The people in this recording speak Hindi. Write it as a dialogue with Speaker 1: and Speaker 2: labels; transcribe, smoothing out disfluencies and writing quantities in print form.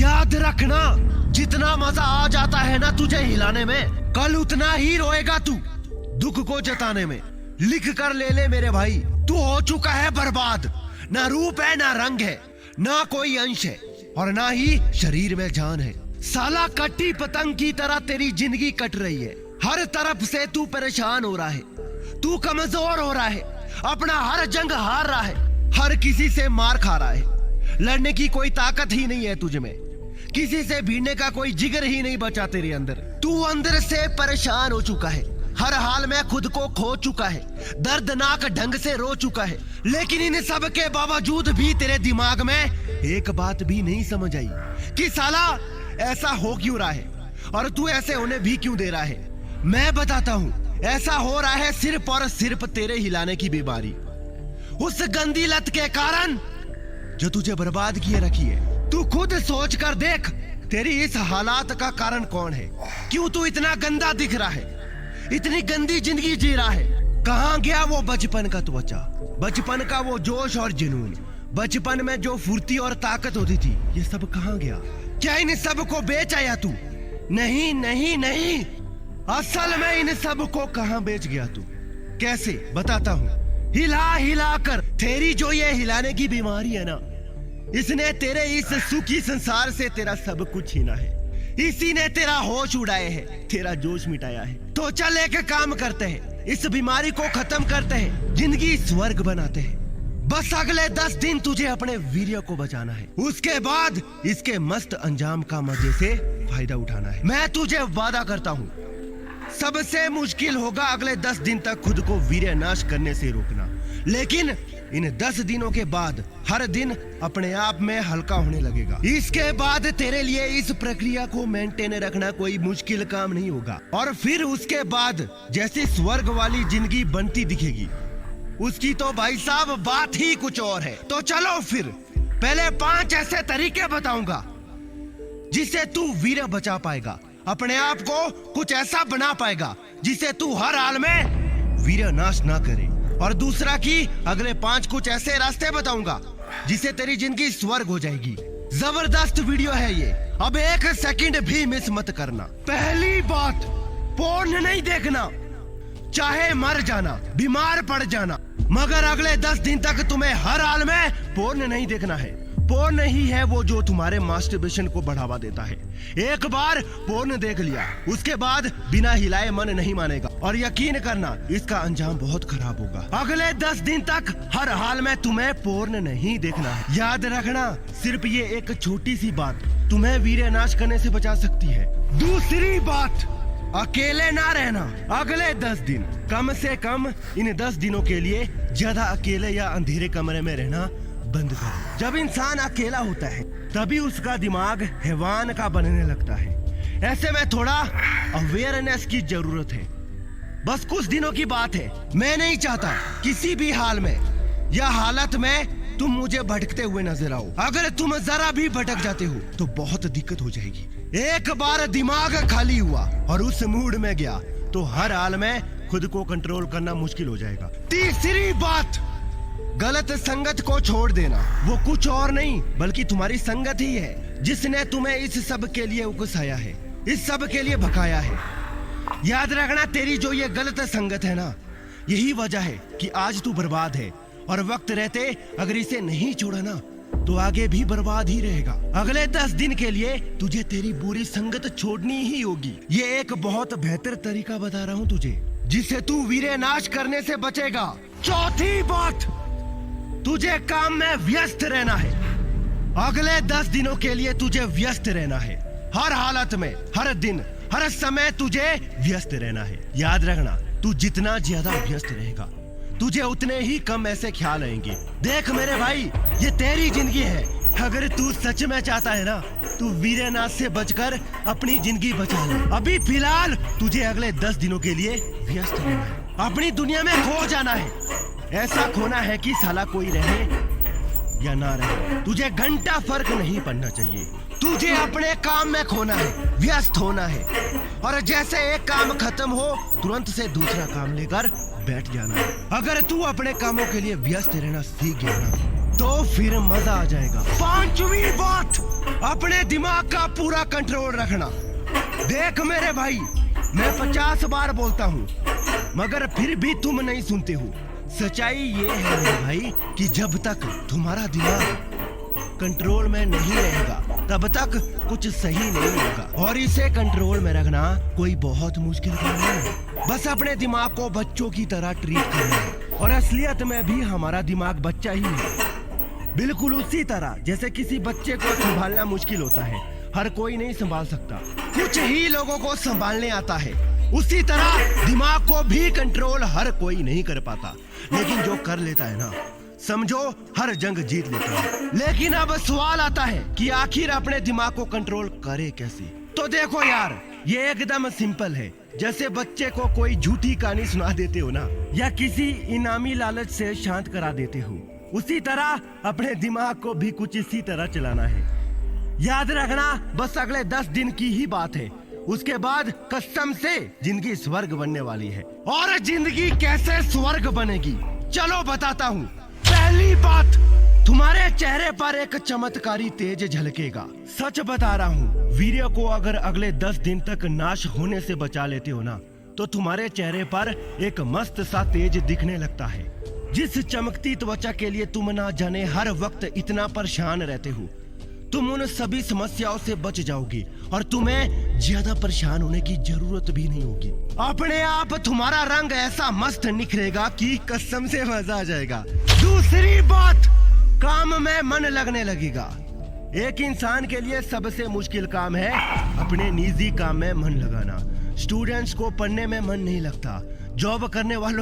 Speaker 1: याद रखना, जितना मजा आ जाता है ना तुझे हिलाने में, कल उतना ही रोएगा तू दुख को जताने में। लिख कर ले मेरे भाई, तू हो चुका है बर्बाद। ना रूप है, ना रंग है, ना कोई अंश है, और ना ही शरीर में जान है। साला कटी पतंग की तरह तेरी जिंदगी कट रही है। हर तरफ से तू परेशान हो रहा है, तू कमजोर हो रहा है, अपना हर जंग हार रहा है, हर किसी से मार खा रहा है। लड़ने की कोई ताकत ही नहीं है तुझ में, किसी से भिड़ने का कोई जिगर ही नहीं बचा तेरे अंदर। तू अंदर से परेशान हो चुका है, हर हाल में खुद को खो चुका है, दर्दनाक ढंग से रो चुका है। लेकिन इन सब के बावजूद भी तेरे दिमाग में एक बात भी नहीं समझ आई कि साला ऐसा हो क्यों रहा है और तू ऐसे होने भी क्यों दे रहा है। मैं बताता हूँ, ऐसा हो रहा है सिर्फ और सिर्फ तेरे हिलाने की बीमारी, उस गंदी लत के कारण जो तुझे बर्बाद किए रखी है। तू खुद सोच कर देख, तेरी इस हालात का कारण कौन है? क्यों तू इतना गंदा दिख रहा है, इतनी गंदी जिंदगी जी रहा है? कहाँ गया वो बचपन का त्वचा, बचपन का वो जोश और जुनून, बचपन में जो फुर्ती और ताकत होती थी, ये सब कहाँ गया? क्या इन सब को बेच आया तू? नहीं नहीं नहीं, असल में इन सब को कहाँ बेच गया तू? कैसे बताता हूँ। हिला हिला कर, तेरी जो ये हिलाने की बीमारी है ना, इसने तेरे इस सुखी संसार से तेरा सब कुछ छीना है। इसी ने तेरा होश उड़ाए है, तेरा जोश मिटाया है। तो चल एक काम करते हैं, इस बीमारी को खत्म करते हैं, जिंदगी स्वर्ग बनाते हैं। बस अगले 10 दिन तुझे अपने वीर्य को बचाना है, उसके बाद इसके मस्त अंजाम का मजे से फायदा उठाना है। मैं तुझे वादा करता हूँ, सबसे मुश्किल होगा अगले 10 दिन तक खुद को वीर्य नाश करने से रोकना, लेकिन इन 10 दिनों के बाद हर दिन अपने आप में हल्का होने लगेगा। इसके बाद तेरे लिए इस प्रक्रिया को मेंटेन रखना कोई मुश्किल काम नहीं होगा, और फिर उसके बाद जैसी स्वर्ग वाली जिंदगी बनती दिखेगी, उसकी तो भाई साहब बात ही कुछ और है। तो चलो फिर पहले 5 ऐसे तरीके बताऊंगा जिससे तू वीर्य बचा पाएगा, अपने आप को कुछ ऐसा बना पाएगा जिसे तू हर हाल में वीर्य नाश ना करे। और दूसरा कि अगले 5 कुछ ऐसे रास्ते बताऊंगा जिसे तेरी जिंदगी स्वर्ग हो जाएगी। जबरदस्त वीडियो है ये, अब 1 सेकंड भी मिस मत करना। पहली बात, पोर्न नहीं देखना, चाहे मर जाना, बीमार पड़ जाना, मगर अगले 10 दिन तक तुम्हें हर हाल में पोर्न नहीं देखना है। पोर्न ही है वो जो तुम्हारे मास्टरबेशन को बढ़ावा देता है। एक बार पोर्न देख लिया, उसके बाद बिना हिलाए मन नहीं मानेगा, और यकीन करना इसका अंजाम बहुत खराब होगा। अगले 10 दिन तक हर हाल में तुम्हें पोर्न नहीं देखना है। याद रखना, सिर्फ ये एक छोटी सी बात तुम्हें वीर्य नाश करने से बचा सकती है। दूसरी बात, अकेले ना रहना। अगले 10 दिन कम से कम इन 10 दिनों के लिए ज्यादा अकेले या अंधेरे कमरे में रहना बंद कर। जब इंसान अकेला होता है तभी उसका दिमाग हैवान का बनने लगता है। ऐसे में थोड़ा अवेयरनेस की जरूरत है। बस कुछ दिनों की बात है, मैं नहीं चाहता किसी भी हाल में या हालत में तुम मुझे भटकते हुए नजर आओ। अगर तुम जरा भी भटक जाते हो तो बहुत दिक्कत हो जाएगी। एक बार दिमाग खाली हुआ और उस मूड में गया तो हर हाल में खुद को कंट्रोल करना मुश्किल हो जाएगा। तीसरी बात, गलत संगत को छोड़ देना। वो कुछ और नहीं बल्कि तुम्हारी संगत ही है जिसने तुम्हें इस सब के लिए उकसाया है, इस सब के लिए भकाया है। याद रखना, तेरी जो ये गलत संगत है ना, यही वजह है कि आज तू बर्बाद है, और वक्त रहते अगर इसे नहीं छोड़ा ना तो आगे भी बर्बाद ही रहेगा। अगले 10 दिन के लिए तुझे तेरी बुरी संगत छोड़नी ही होगी। ये एक बहुत बेहतर तरीका बता रहा हूँ तुझे, जिससे तू वीर्य नाश करने से बचेगा। चौथी बात, तुझे काम में व्यस्त रहना है। अगले 10 दिनों के लिए तुझे व्यस्त रहना है, हर हालत में, हर दिन, हर समय तुझे व्यस्त रहना है। याद रखना, तू जितना ज्यादा व्यस्त रहेगा तुझे उतने ही कम ऐसे ख्याल आएंगे। देख मेरे भाई, ये तेरी जिंदगी है। अगर तू सच में चाहता है ना, तू वीरनाश से बचकर अपनी जिंदगी बचा ले। अभी फिलहाल तुझे अगले 10 दिनों के लिए व्यस्त रहना है, अपनी दुनिया में खो जाना है। ऐसा खोना है कि साला कोई रहे या ना रहे, तुझे घंटा फर्क नहीं पड़ना चाहिए। तुझे अपने काम में खोना है, व्यस्त होना है, और जैसे एक काम खत्म हो तुरंत से दूसरा काम लेकर बैठ जाना है। अगर तू अपने कामों के लिए व्यस्त रहना सीख गया ना, तो फिर मजा आ जाएगा। पांचवी बात, अपने दिमाग का पूरा कंट्रोल रखना। देख मेरे भाई, मैं 50 बार बोलता हूँ मगर फिर भी तुम नहीं सुनते हो। सच्चाई ये है मेरे भाई कि जब तक तुम्हारा दिमाग कंट्रोल में नहीं रहेगा तब तक कुछ सही नहीं होगा। और इसे कंट्रोल में रखना कोई बहुत मुश्किल काम नहीं है। बस अपने दिमाग को बच्चों की तरह ट्रीट करना है। और असलियत में भी हमारा दिमाग बच्चा ही है, बिल्कुल उसी तरह जैसे किसी बच्चे को संभालना मुश्किल होता है, हर कोई नहीं संभाल सकता, कुछ ही लोगों को संभालने आता है। उसी तरह दिमाग को भी कंट्रोल हर कोई नहीं कर पाता, लेकिन जो कर लेता है ना, समझो हर जंग जीत लेता है। लेकिन अब सवाल आता है कि आखिर अपने दिमाग को कंट्रोल करे कैसे? तो देखो यार, ये एकदम सिंपल है। जैसे बच्चे को कोई झूठी कहानी सुना देते हो ना, या किसी इनामी लालच से शांत करा देते हो, उसी तरह अपने दिमाग को भी कुछ इसी तरह चलाना है। याद रखना, बस अगले 10 दिन की ही बात है, उसके बाद कसम से जिंदगी स्वर्ग बनने वाली है। और जिंदगी कैसे स्वर्ग बनेगी, चलो बताता हूँ। पहली बात, तुम्हारे चेहरे पर एक चमत्कारी तेज झलकेगा। सच बता रहा हूँ, वीडियो को अगर अगले 10 दिन तक नाश होने से बचा लेते हो ना, तो तुम्हारे चेहरे पर एक मस्त सा तेज दिखने लगता है। जिस चमकती त्वचा के लिए तुम ना जाने हर वक्त इतना परेशान रहते हो, तुम उन सभी समस्याओं से बच जाओगी और तुम्हें ज्यादा परेशान होने की जरूरत भी नहीं होगी। अपने आप तुम्हारा रंग ऐसा मस्त निखरेगा कि कसम से मजा आ जाएगा। दूसरी बात, काम में मन लगने लगेगा। एक इंसान के लिए सबसे मुश्किल काम है अपने निजी काम में मन लगाना। स्टूडेंट्स को पढ़ने में मन नहीं लगता, जॉब करने वालों